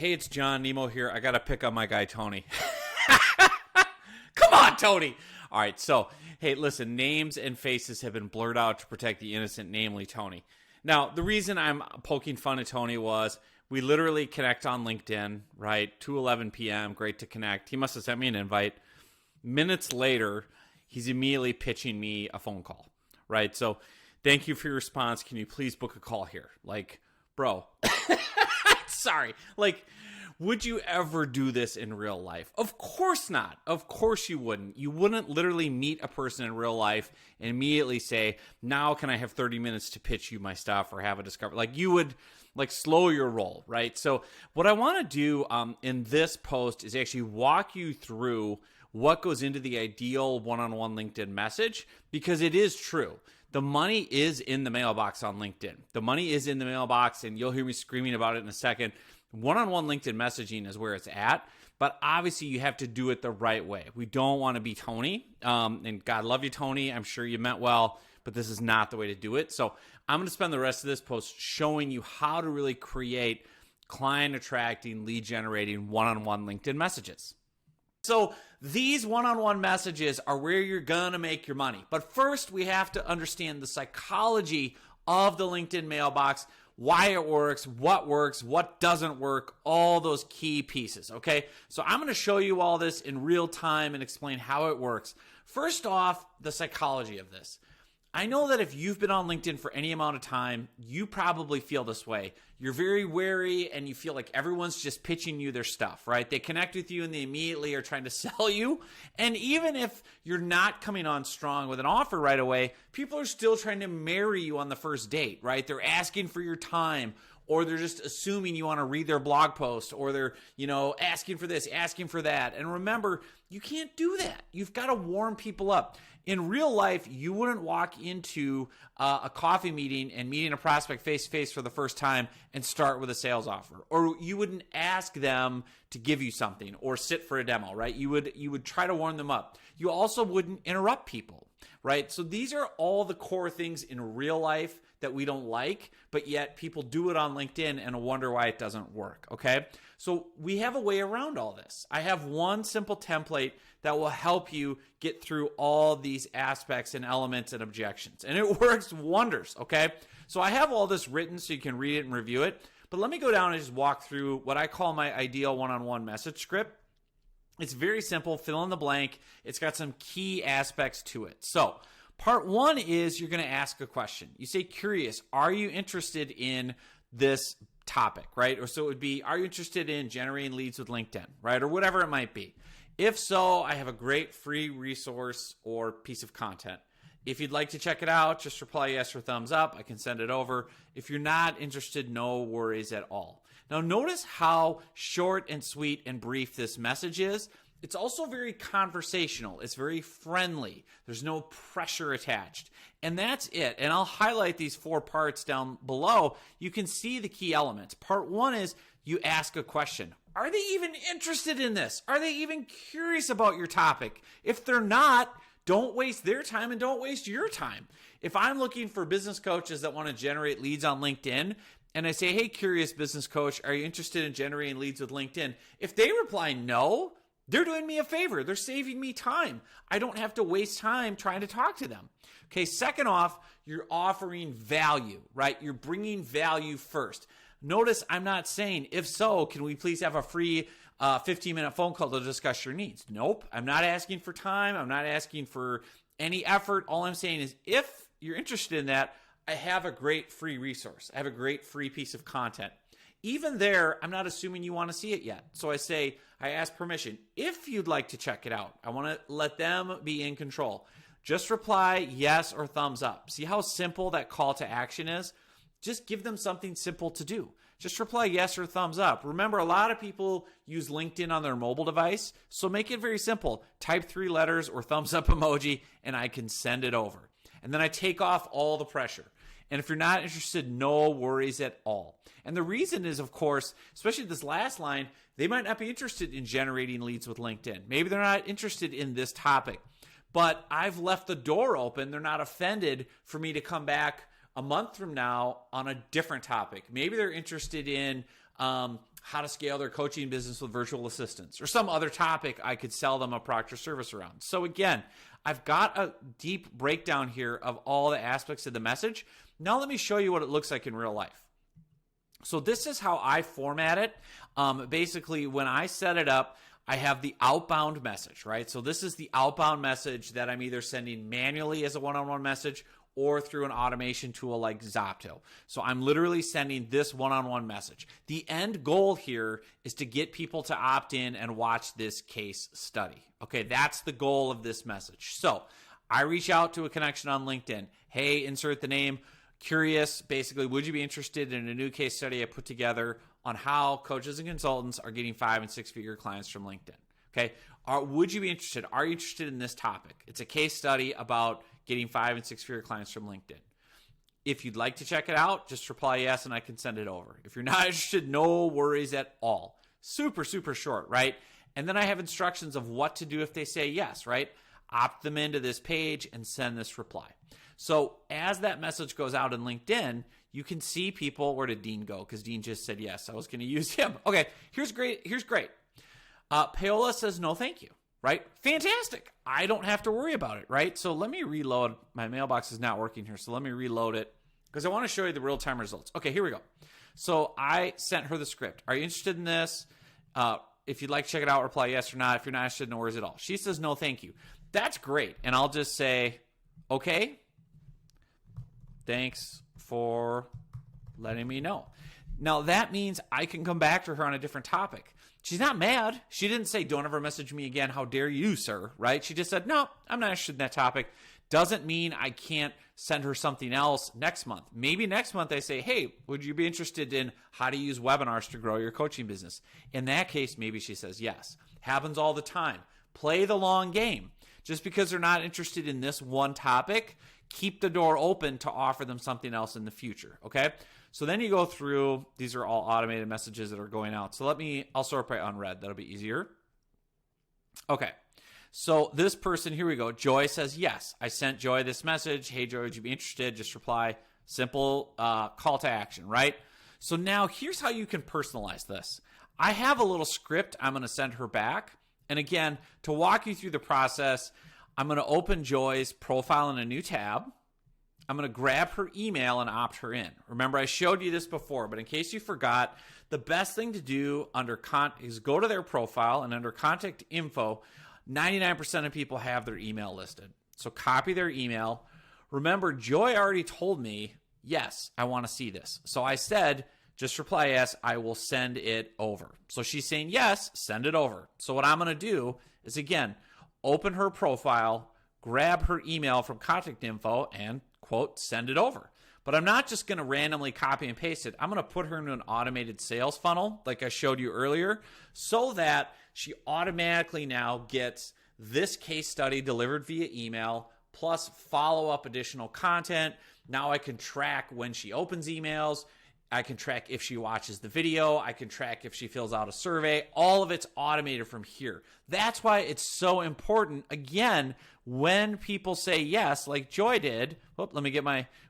Hey, it's John Nemo here. I got to pick up my guy, Tony. Come on, Tony. All right, so, hey, listen, names and faces have been blurred out to protect the innocent, namely Tony. Now, the reason I'm poking fun at Tony was we literally connect on LinkedIn, right? 2:11 p.m., great to connect. He must have sent me an invite. Minutes later, he's immediately pitching me a phone call, right? So, thank you for your response. Can you please book a call here? Like, bro, sorry. Like, would you ever do this in real life? Of course not. Of course you wouldn't. You wouldn't literally meet a person in real life and immediately say, now can I have 30 minutes to pitch you my stuff or have a discovery? Like, you would slow your roll, right? So what I want to do in this post is actually walk you through what goes into the ideal one-on-one LinkedIn message, because it is true. The money is in the mailbox on LinkedIn. The money is in the mailbox, and you'll hear me screaming about it in a second. One-on-one LinkedIn messaging is where it's at, but obviously you have to do it the right way. We don't want to be Tony, and God love you, Tony. I'm sure you meant well, but this is not the way to do it. So I'm going to spend the rest of this post showing you how to really create client-attracting, lead-generating one-on-one LinkedIn messages. So these one-on-one messages are where you're going to make your money. But first, we have to understand the psychology of the LinkedIn mailbox, why it works, what doesn't work, all those key pieces, okay? So I'm going to show you all this in real time and explain how it works. First off, the psychology of this. I know that if you've been on LinkedIn for any amount of time, you probably feel this way. You're very wary and you feel like everyone's just pitching you their stuff, right? They connect with you and they immediately are trying to sell you. And even if you're not coming on strong with an offer right away, people are still trying to marry you on the first date, right? They're asking for your time, or they're just assuming you want to read their blog post, or they're, asking for this, asking for that. And remember, you can't do that. You've got to warm people up. In real life, you wouldn't walk into a coffee meeting and meeting a prospect face-to-face for the first time and start with a sales offer. Or you wouldn't ask them to give you something or sit for a demo, right? You would try to warm them up. You also wouldn't interrupt people, right? So these are all the core things in real life that we don't like, but yet people do it on LinkedIn and wonder why it doesn't work, okay? So we have a way around all this. I have one simple template that will help you get through all these aspects and elements and objections. And it works wonders, okay? So I have all this written so you can read it and review it, but let me go down and just walk through what I call my ideal one-on-one message script. It's very simple, fill in the blank. It's got some key aspects to it. So part one is you're going to ask a question. You say, curious, are you interested in this topic, right? Or so it would be, are you interested in generating leads with LinkedIn, right? Or whatever it might be. If so, I have a great free resource or piece of content. If you'd like to check it out, just reply yes or thumbs up. I can send it over. If you're not interested, no worries at all. Now, notice how short and sweet and brief this message is. It's also very conversational. It's very friendly. There's no pressure attached. And that's it. And I'll highlight these 4 parts down below. You can see the key elements. Part 1 is you ask a question. Are they even interested in this? Are they even curious about your topic? If they're not, don't waste their time and don't waste your time. If I'm looking for business coaches that want to generate leads on LinkedIn, and I say, hey, curious business coach, are you interested in generating leads with LinkedIn? If they reply no, they're doing me a favor. They're saving me time. I don't have to waste time trying to talk to them. Okay, second off, you're offering value, right? You're bringing value first. Notice I'm not saying, if so, can we please have a free 15-minute phone call to discuss your needs? Nope. I'm not asking for time. I'm not asking for any effort. All I'm saying is, if you're interested in that, I have a great free resource. I have a great free piece of content. Even there, I'm not assuming you want to see it yet. So I ask permission. If you'd like to check it out, I want to let them be in control. Just reply yes or thumbs up. See how simple that call to action is? Just give them something simple to do. Just reply yes or thumbs up. Remember, a lot of people use LinkedIn on their mobile device, so make it very simple. Type 3 letters or thumbs up emoji, and I can send it over. And then I take off all the pressure. And if you're not interested, no worries at all. And the reason is, of course, especially this last line, they might not be interested in generating leads with LinkedIn. Maybe they're not interested in this topic, but I've left the door open. They're not offended for me to come back a month from now on a different topic. Maybe they're interested in how to scale their coaching business with virtual assistants, or some other topic I could sell them a product or service around. So again, I've got a deep breakdown here of all the aspects of the message. Now let me show you what it looks like in real life. So this is how I format it. Basically, when I set it up, I have the outbound message, right? So this is the outbound message that I'm either sending manually as a one-on-one message or through an automation tool like Zopto. So I'm literally sending this one-on-one message. The end goal here is to get people to opt in and watch this case study. Okay, that's the goal of this message. So I reach out to a connection on LinkedIn. Hey, insert the name. Curious, basically, would you be interested in a new case study I put together on how coaches and consultants are getting 5- and 6-figure clients from LinkedIn? Okay, would you be interested? Are you interested in this topic? It's a case study about getting 5- and 6-figure clients from LinkedIn. If you'd like to check it out, just reply yes and I can send it over. If you're not interested, no worries at all. Super, super short, right? And then I have instructions of what to do if they say yes, right? Opt them into this page and send this reply. So as that message goes out in LinkedIn, you can see people. Where did Dean go? Because Dean just said yes. I was going to use him. Okay, here's great. Paola says no thank you, right? Fantastic. I don't have to worry about it, right? So let me reload. My mailbox is not working here, so let me reload it because I want to show you the real-time results. Okay, here we go. So I sent her the script. Are you interested in this? If you'd like to check it out, reply yes or not. If you're not interested, no worries at all. She says no thank you. That's great. And I'll just say, okay, thanks for letting me know. Now, that means I can come back to her on a different topic. She's not mad. She didn't say, don't ever message me again. How dare you, sir? Right? She just said, no, I'm not interested in that topic. Doesn't mean I can't send her something else next month. Maybe next month I say, hey, would you be interested in how to use webinars to grow your coaching business? In that case, maybe she says yes. Happens all the time. Play the long game. Just because they're not interested in this one topic, keep the door open to offer them something else in the future, okay? So then you go through, these are all automated messages that are going out. So I'll sort by unread. That'll be easier. Okay, so this person, here we go. Joy says, yes, I sent Joy this message. Hey, Joy, would you be interested? Just reply. Simple call to action, right? So now here's how you can personalize this. I have a little script I'm going to send her back. And again, to walk you through the process, I'm going to open Joy's profile in a new tab. I'm going to grab her email and opt her in. Remember, I showed you this before, but in case you forgot, the best thing to do is go to their profile, and under contact info, 99% of people have their email listed. So copy their email. Remember, Joy already told me, yes, I want to see this. So I said, just reply yes, I will send it over. So she's saying yes, send it over. So what I'm going to do is, again, open her profile, grab her email from contact info, and, quote, send it over. But I'm not just going to randomly copy and paste it. I'm going to put her into an automated sales funnel like I showed you earlier so that she automatically now gets this case study delivered via email plus follow-up additional content. Now I can track when she opens emails. I can track if she watches the video. I can track if she fills out a survey. All of it's automated from here. That's why it's so important. Again, when people say yes, like Joy did,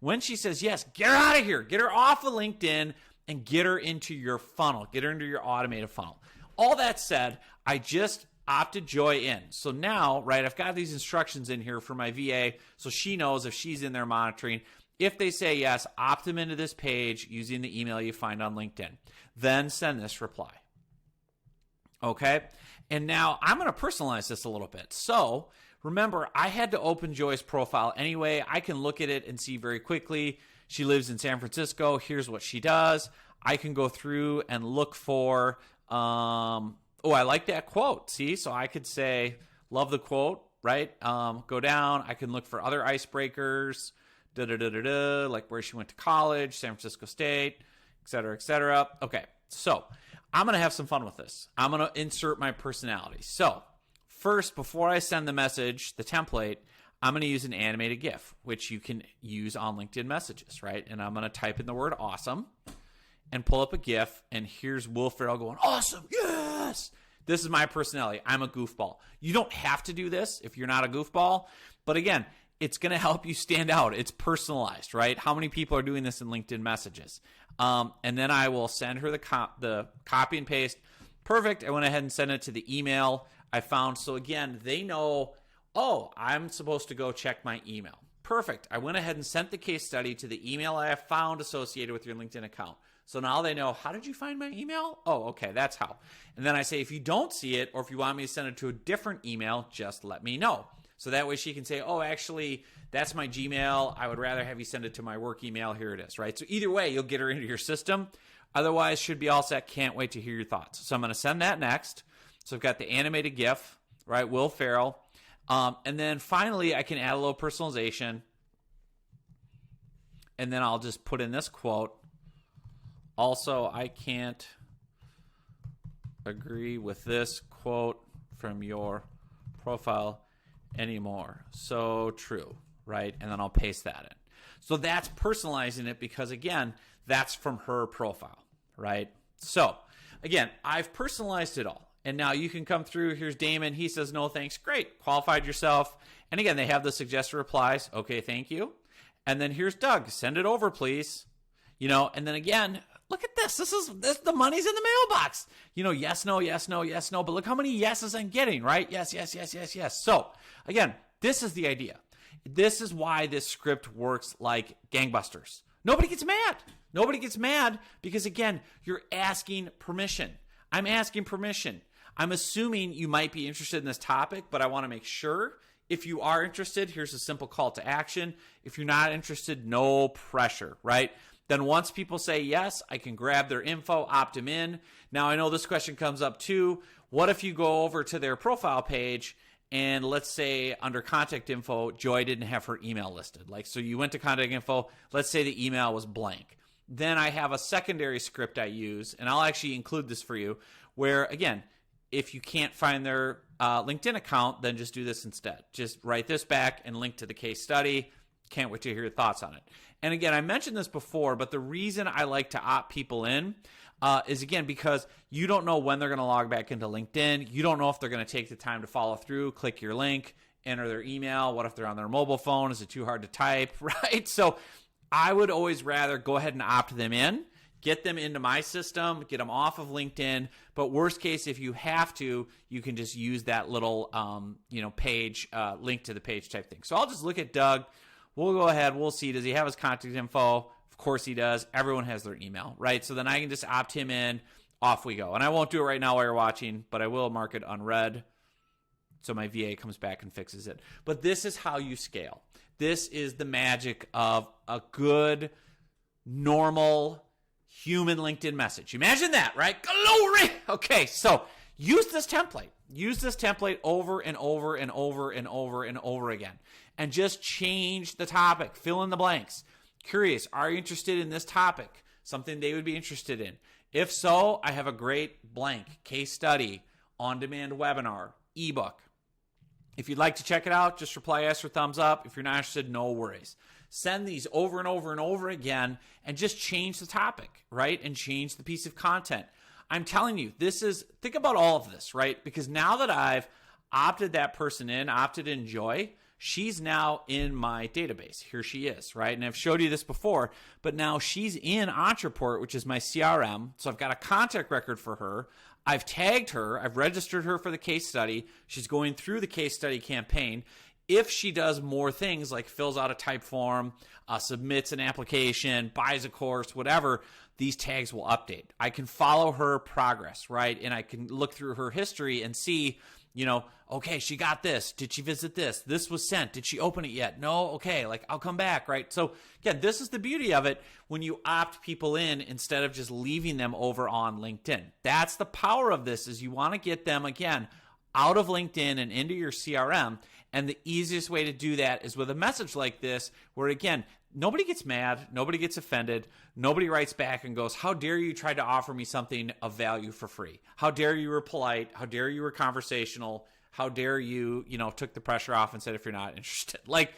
when she says yes, get her out of here. Get her off of LinkedIn and get her into your funnel. Get her into your automated funnel. All that said, I just opted Joy in. So now, right, I've got these instructions in here for my VA so she knows if she's in there monitoring. If they say yes, opt them into this page using the email you find on LinkedIn. Then send this reply. Okay? And now I'm going to personalize this a little bit. So remember, I had to open Joy's profile anyway. I can look at it and see very quickly. She lives in San Francisco. Here's what she does. I can go through and look for, I like that quote. See? So I could say, love the quote, right? Go down. I can look for other icebreakers. Like where she went to college, San Francisco State, et cetera, et cetera. Okay, so I'm going to have some fun with this. I'm going to insert my personality. So first, before I send the message, the template, I'm going to use an animated GIF, which you can use on LinkedIn messages, right? And I'm going to type in the word awesome and pull up a GIF. And here's Will Ferrell going, awesome, yes! This is my personality. I'm a goofball. You don't have to do this if you're not a goofball. But again, it's going to help you stand out. It's personalized, right? How many people are doing this in LinkedIn messages? And then I will send her the copy and paste. Perfect. I went ahead and sent it to the email I found. So again, they know, oh, I'm supposed to go check my email. Perfect. I went ahead and sent the case study to the email I have found associated with your LinkedIn account. So now they know, how did you find my email? Oh, okay, that's how. And then I say, if you don't see it, or if you want me to send it to a different email, just let me know. So that way she can say, oh, actually, that's my Gmail. I would rather have you send it to my work email. Here it is, right? So either way, you'll get her into your system. Otherwise, should be all set. Can't wait to hear your thoughts. So I'm going to send that next. So I've got the animated GIF, right? Will Ferrell. And then finally, I can add a little personalization. And then I'll just put in this quote. Also, I can't agree with this quote from your profile anymore. So true, right? And then I'll paste that in. So that's personalizing it because, again, that's from her profile, right? So, again, I've personalized it all. And now you can come through. Here's Damon. He says, no, thanks. Great. Qualified yourself. And again, they have the suggested replies. Okay, thank you. And then here's Doug. Send it over, please. And then again, look at this. This the money's in the mailbox. Yes, no, yes, no, yes, no. But look how many yeses I'm getting, right? Yes, yes, yes, yes, yes. So again, this is the idea. This is why this script works like gangbusters. Nobody gets mad. Nobody gets mad because, again, you're asking permission. I'm asking permission. I'm assuming you might be interested in this topic, but I want to make sure. If you are interested, here's a simple call to action. If you're not interested, no pressure, right? Then once people say yes, I can grab their info, opt them in. Now, I know this question comes up too. What if you go over to their profile page and let's say under contact info, Joy didn't have her email listed. So you went to contact info, let's say the email was blank. Then I have a secondary script I use, and I'll actually include this for you, where, again, if you can't find their LinkedIn account, then just do this instead. Just write this back and link to the case study. Can't wait to hear your thoughts on it. And again, I mentioned this before, but the reason I like to opt people in is, again, because you don't know when they're going to log back into LinkedIn. You don't know if they're going to take the time to follow through, click your link, enter their email. What if they're on their mobile phone? Is it too hard to type, right? So I would always rather go ahead and opt them in, get them into my system, get them off of LinkedIn. But worst case, if you have to, you can just use that little, page, link to the page type thing. So I'll just look at Doug. We'll go ahead. We'll see. Does he have his contact info? Of course he does. Everyone has their email, right? So then I can just opt him in. Off we go. And I won't do it right now while you're watching, but I will mark it unread so my VA comes back and fixes it. But this is how you scale. This is the magic of a good, normal, human LinkedIn message. Imagine that, right? Glory! Okay, so use this template. Use this template over and over and over and over and over again. And just change the topic. Fill in the blanks. Curious, are you interested in this topic? Something they would be interested in. If so, I have a great blank case study, on-demand webinar, ebook. If you'd like to check it out, just reply yes or thumbs up. If you're not interested, no worries. Send these over and over and over again and just change the topic, right? And change the piece of content. I'm telling you, think about all of this, right? Because now that I've opted that person in, opted in Joy, she's now in my database. Here she is, right? And I've showed you this before, but now she's in Entreport, which is my CRM. So I've got a contact record for her. I've tagged her. I've registered her for the case study. She's going through the case study campaign. If she does more things like fills out a type form, submits an application, buys a course, whatever, these tags will update. I can follow her progress, right? And I can look through her history and see, okay, she got this. Did she visit this? This was sent. Did she open it yet? No? Okay, I'll come back, right? So again, this is the beauty of it when you opt people in instead of just leaving them over on LinkedIn. That's the power of this, is you want to get them, again, out of LinkedIn and into your CRM. And the easiest way to do that is with a message like this, where, again, nobody gets mad, nobody gets offended, nobody writes back and goes, how dare you try to offer me something of value for free? How dare you were polite? How dare you were conversational? How dare you, took the pressure off and said, if you're not interested. I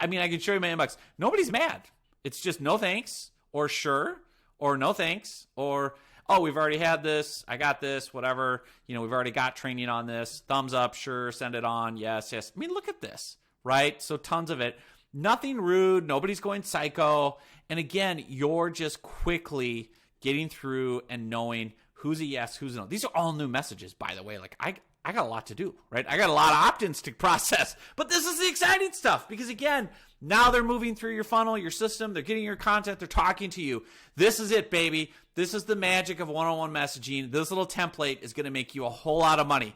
can show you my inbox. Nobody's mad. It's just no thanks, or sure, or no thanks, or, oh, we've already had this, I got this, whatever, we've already got training on this, thumbs up, sure, send it on, yes, yes. Look at this, right? So tons of it. Nothing rude. Nobody's going psycho. And again, you're just quickly getting through and knowing who's a yes, who's a no. These are all new messages, by the way. Like I got a lot to do, right? I got a lot of opt-ins to process. But this is the exciting stuff because, again, now they're moving through your funnel, your system. They're getting your content. They're talking to you. This is it, baby. This is the magic of one-on-one messaging. This little template is going to make you a whole lot of money.